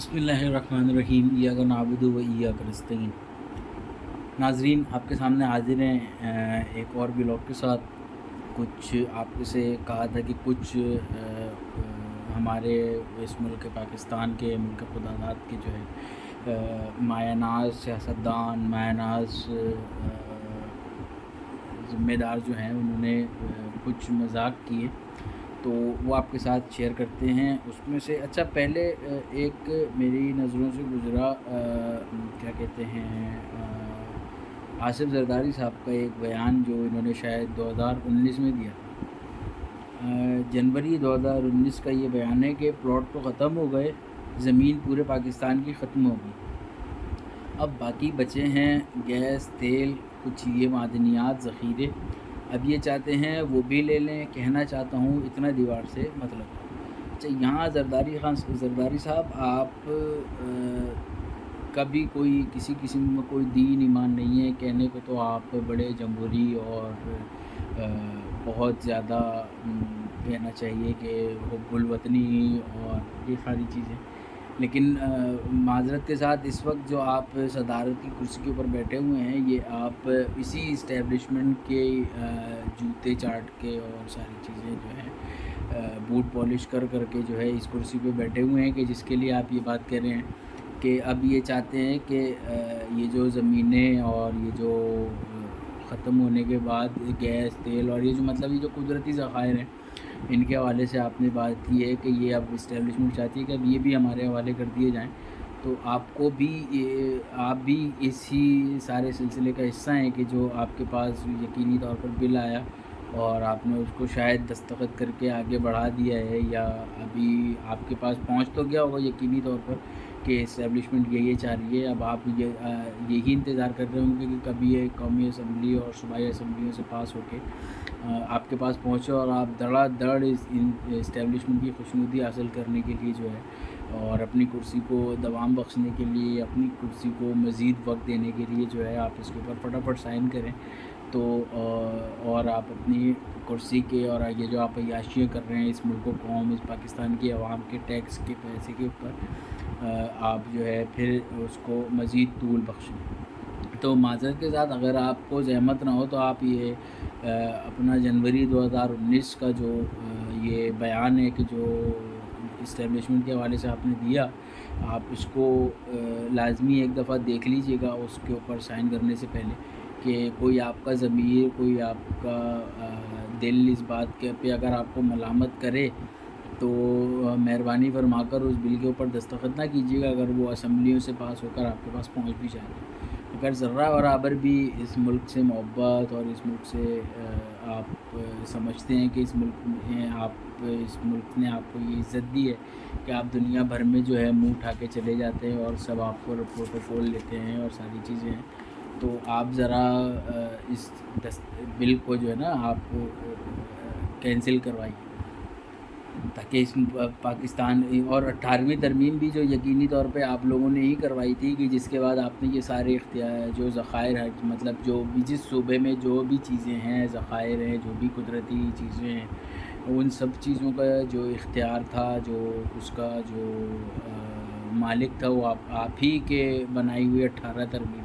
بسم اللہ الرحمن الرحیم ایاک نعبد و ایاک نستعین۔ ناظرین، آپ کے سامنے حاضر ہیں ایک اور ولاگ کے ساتھ۔ کچھ آپ سے کہا تھا کہ کچھ ہمارے اس ملک پاکستان کے ملک خدا داد کے جو ہے مایہ ناز سیاستدان، مایہ ناز ذمہ دار جو ہیں انہوں نے کچھ مذاق کیے، تو وہ آپ کے ساتھ شیئر کرتے ہیں۔ اس میں سے اچھا پہلے ایک میری نظروں سے گزرا کیا کہتے ہیں آصف زرداری صاحب کا ایک بیان جو انہوں نے شاید 2019 میں دیا تھا۔ جنوری 2019 کا یہ بیان ہے کہ پلاٹ تو ختم ہو گئے، زمین پورے پاکستان کی ختم ہو گئی، اب باقی بچے ہیں گیس، تیل، کچھ یہ معدنیات ذخیرے، اب یہ چاہتے ہیں وہ بھی لے لیں۔ کہنا چاہتا ہوں اتنا دیوار سے مطلب۔ اچھا، یہاں زرداری صاحب، آپ کبھی کوئی کسی قسم میں کوئی دین ایمان نہیں ہے، کہنے کو تو آپ بڑے جمہوری اور بہت زیادہ کہنا چاہیے کہ حب الوطنی اور یہ ساری چیزیں، لیکن معذرت کے ساتھ اس وقت جو آپ صدارت کی کرسی کے اوپر بیٹھے ہوئے ہیں، یہ آپ اسی اسٹیبلشمنٹ کے جوتے چاٹ کے اور ساری چیزیں جو ہیں بوٹ پالش کر کے جو ہے اس کرسی پہ بیٹھے ہوئے ہیں، کہ جس کے لیے آپ یہ بات کہہ رہے ہیں کہ اب یہ چاہتے ہیں کہ یہ جو زمینیں اور یہ جو ختم ہونے کے بعد گیس، تیل اور یہ جو مطلب یہ جو قدرتی ذخائر ہیں، ان کے حوالے سے آپ نے بات کی ہے کہ یہ اب اسٹیبلشمنٹ چاہتی ہے کہ اب یہ بھی ہمارے حوالے کر دیے جائیں، تو آپ کو بھی آپ بھی اسی سارے سلسلے کا حصہ ہیں کہ جو آپ کے پاس یقینی طور پر بل آیا اور آپ نے اس کو شاید دستخط کر کے آگے بڑھا دیا ہے، یا ابھی آپ کے پاس پہنچ تو گیا ہوگا یقینی طور پر کہ اسٹیبلشمنٹ یہ چاہ رہی ہے۔ اب آپ یہی انتظار کر رہے ہوں گے کہ کبھی یہ قومی اسمبلی اور صوبائی اسمبلیوں سے پاس ہو کے آپ کے پاس پہنچے اور آپ دڑا دڑ اس اسٹیبلشمنٹ کی خوشنودی حاصل کرنے کے لیے جو ہے اور اپنی کرسی کو دوام بخشنے کے لیے، اپنی کرسی کو مزید وقت دینے کے لیے جو ہے آپ اس کے اوپر فٹافٹ سائن کریں، تو اور آپ اپنی کرسی کے اور یہ جو آپ عیاشیاں کر رہے ہیں اس ملک و قوم، اس پاکستان کی عوام کے ٹیکس کے پیسے کے اوپر، آپ جو ہے پھر اس کو مزید طول بخشیں۔ تو معذرت کے ساتھ اگر آپ کو زحمت نہ ہو تو آپ یہ اپنا جنوری 2019 کا جو یہ بیان ہے کہ جو اسٹیبلشمنٹ کے حوالے سے آپ نے دیا، آپ اس کو لازمی ایک دفعہ دیکھ لیجئے گا اس کے اوپر سائن کرنے سے پہلے، کہ کوئی آپ کا ضمیر، کوئی آپ کا دل اس بات کے پہ اگر آپ کو ملامت کرے تو مہربانی فرما کر اس بل کے اوپر دستخط نہ کیجیے گا اگر وہ اسمبلیوں سے پاس ہو کر آپ کے پاس پہنچ بھی جائے گا۔ اگر ذرہ برابر بھی اس ملک سے محبت اور اس ملک سے آپ سمجھتے ہیں کہ اس ملک نے آپ کو یہ عزت دی ہے کہ آپ دنیا بھر میں جو ہے منہ اٹھا کے چلے جاتے ہیں اور سب آپ کو پروٹوکول لیتے ہیں اور ساری چیزیں ہیں، تو آپ ذرا اس بل کو جو ہے نا آپ کینسل کروائیے، تاکہ اس پاکستان اور 18ویں ترمیم بھی جو یقینی طور پہ آپ لوگوں نے ہی کروائی تھی، کہ جس کے بعد آپ نے یہ سارے اختیار جو ذخائر ہیں، مطلب جو بھی جس صوبے میں جو بھی چیزیں ہیں، ذخائر ہیں، جو بھی قدرتی چیزیں ہیں، ان سب چیزوں کا جو اختیار تھا، جو اس کا جو مالک تھا، وہ آپ ہی کے بنائی ہوئی 18 ترمیم،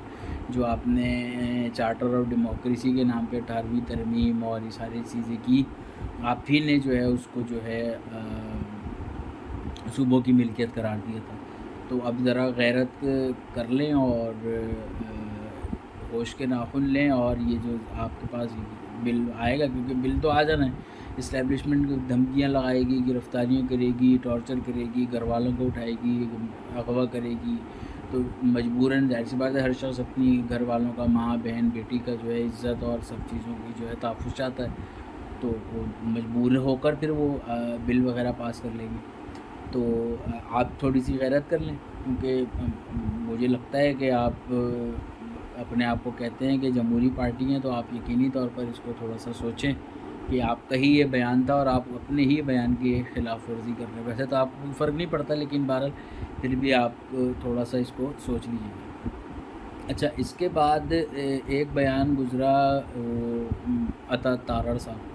جو آپ نے چارٹر آف ڈیموکریسی کے نام پہ 18ویں ترمیم اور یہ ساری چیزیں کی، آپ ہی نے جو ہے اس کو جو ہے صوبوں کی ملکیت قرار دیا تھا۔ تو اب ذرا غیرت کر لیں اور ہوش کے ناخن لیں، اور یہ جو آپ کے پاس بل آئے گا، کیونکہ بل تو آ جانا ہے، اسٹیبلشمنٹ دھمکیاں لگائے گی، گرفتاریاں کرے گی، ٹارچر کرے گی، گھر والوں کو اٹھائے گی، اغوا کرے گی، تو مجبوراً ظاہر سی بات ہے ہر شخص اپنی گھر والوں کا، ماں بہن بیٹی کا جو ہے عزت اور سب چیزوں کی جو ہے تحفظ چاہتا ہے، تو وہ مجبور ہو کر پھر وہ بل وغیرہ پاس کر لیں گے۔ تو آپ تھوڑی سی غیرت کر لیں، کیونکہ مجھے لگتا ہے کہ آپ اپنے آپ کو کہتے ہیں کہ جمہوری پارٹی ہیں، تو آپ یقینی طور پر اس کو تھوڑا سا سوچیں کہ آپ کا ہی یہ بیان تھا اور آپ اپنے ہی بیان کی خلاف ورزی کر رہے ہیں۔ ویسے تو آپ کو فرق نہیں پڑتا، لیکن بہرحال پھر بھی آپ تھوڑا سا اس کو سوچ لیجیے گا۔ اچھا، اس کے بعد ایک بیان گزرا عطا تارڑ صاحب،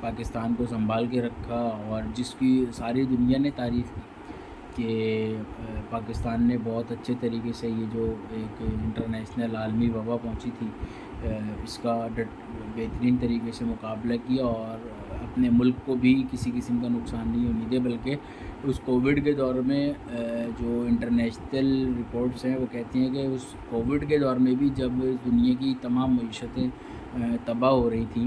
پاکستان کو سنبھال کے رکھا، اور جس کی ساری دنیا نے تعریف کی کہ پاکستان نے بہت اچھے طریقے سے یہ جو ایک انٹرنیشنل عالمی وبا پہنچی تھی اس کا بہترین طریقے سے مقابلہ کیا، اور اپنے ملک کو بھی کسی قسم کا نقصان نہیں ہونے دیا، بلکہ اس کووڈ کے دور میں جو انٹرنیشنل رپورٹس ہیں وہ کہتی ہیں کہ اس کووڈ کے دور میں بھی جب دنیا کی تمام معیشتیں تباہ ہو رہی تھیں،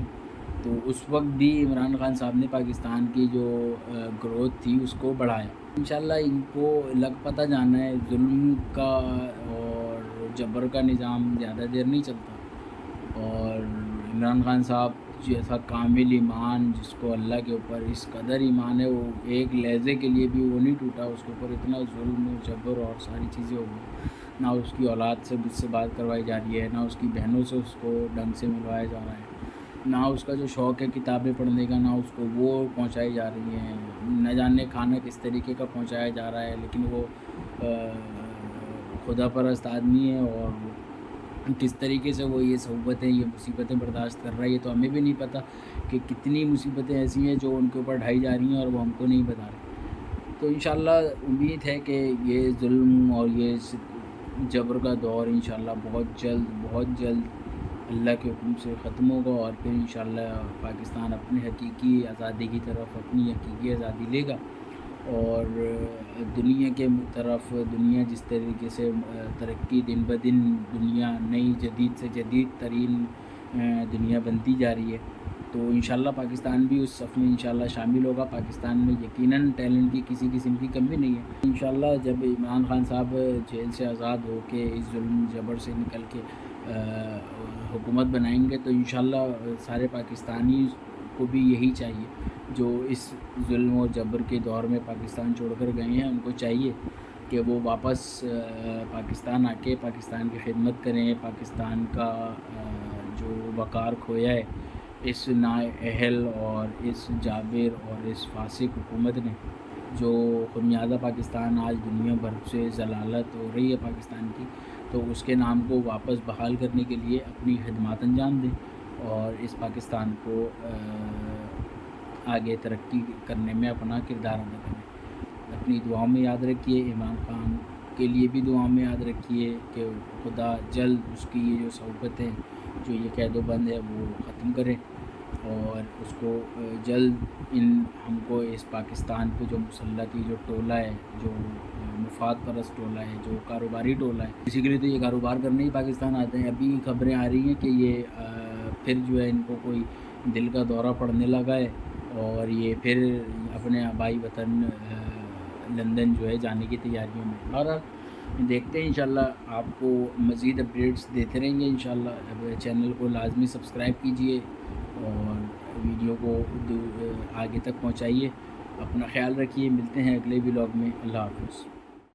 تو اس وقت بھی عمران خان صاحب نے پاکستان کی جو گروتھ تھی اس کو بڑھایا۔ انشاءاللہ ان کو لگ پتہ جانا ہے ظلم کا اور جبر کا نظام زیادہ دیر نہیں چلتا، اور عمران خان صاحب جیسا کامل ایمان جس کو اللہ کے اوپر اس قدر ایمان ہے، وہ ایک لہجے کے لیے بھی وہ نہیں ٹوٹا، اس کے اوپر اتنا ظلم و جبر اور ساری چیزیں ہو گئی، نہ اس کی اولاد سے مجھ سے بات کروائی جا رہی ہے، نہ اس کی بہنوں سے اس کو ڈھنگ سے ملوایا جا رہا ہے، نہ اس کا جو شوق ہے کتابیں پڑھنے کا نہ اس کو وہ پہنچائی جا رہی ہیں، نہ جانے کھانا کس طریقے کا پہنچایا جا رہا ہے، لیکن وہ خدا پرست آدمی ہے، اور کس طریقے سے وہ یہ صحبتیں یہ مصیبتیں برداشت کر رہا ہے، یہ تو ہمیں بھی نہیں پتہ کہ کتنی مصیبتیں ایسی ہیں جو ان کے اوپر ڈھائی جا رہی ہیں اور وہ ہم کو نہیں بتا رہے۔ تو انشاءاللہ امید ہے کہ یہ ظلم اور یہ جبر کا دور انشاءاللہ بہت جلد اللہ کے حکم سے ختم ہوگا، اور پھر انشاءاللہ پاکستان اپنے حقیقی آزادی کی طرف اپنی حقیقی آزادی لے گا، اور دنیا کے طرف دنیا جس طریقے سے ترقی دن بدن دنیا نئی جدید سے جدید ترین دنیا بنتی جا رہی ہے، تو انشاءاللہ پاکستان بھی اس صف میں انشاءاللہ شامل ہوگا۔ پاکستان میں یقیناً ٹیلنٹ کی کسی قسم کی کمی نہیں ہے۔ انشاءاللہ جب عمران خان صاحب جیل سے آزاد ہو کے اس ظلم جبر سے نکل کے حکومت بنائیں گے، تو انشاءاللہ سارے پاکستانی کو بھی یہی چاہیے جو اس ظلم و جبر کے دور میں پاکستان چھوڑ کر گئے ہیں، ان کو چاہیے کہ وہ واپس پاکستان آ کے پاکستان کی خدمت کریں، پاکستان کا جو وقار کھویا ہے اس نااہل اور اس جابر اور اس فاسق حکومت نے، جو خمیازہ پاکستان آج دنیا بھر سے ضلالت ہو رہی ہے پاکستان کی، تو اس کے نام کو واپس بحال کرنے کے لیے اپنی خدمات انجام دیں، اور اس پاکستان کو آگے ترقی کرنے میں اپنا کردار ادا کریں۔ اپنی دعاؤں میں یاد رکھیے، عمران خان کے لیے بھی دعاؤں میں یاد رکھیے کہ خدا جلد اس کی یہ جو صحبتیں جو یہ قید و بند ہے وہ ختم کرے، اور اس کو جلد ہم کو اس پاکستان پہ جو مسلطی جو ٹولہ ہے، جو مفاد پرست ٹولہ ہے، جو کاروباری ٹولہ ہے، اسی کے لیے تو یہ کاروبار کرنے ہی پاکستان آتے ہیں۔ ابھی خبریں آ رہی ہیں کہ یہ پھر جو ہے ان کو کوئی دل کا دورہ پڑنے لگا ہے، اور یہ پھر اپنے آبائی وطن لندن جو ہے جانے کی تیاریوں میں۔ بہرحال دیکھتے ہیں انشاءاللہ، آپ کو مزید اپڈیٹس دیتے رہیں گے انشاءاللہ۔ چینل کو لازمی سبسکرائب کیجئے اور ویڈیو کو آگے تک پہنچائیے۔ اپنا خیال رکھیے، ملتے ہیں اگلے ولاگ میں۔ اللہ حافظ۔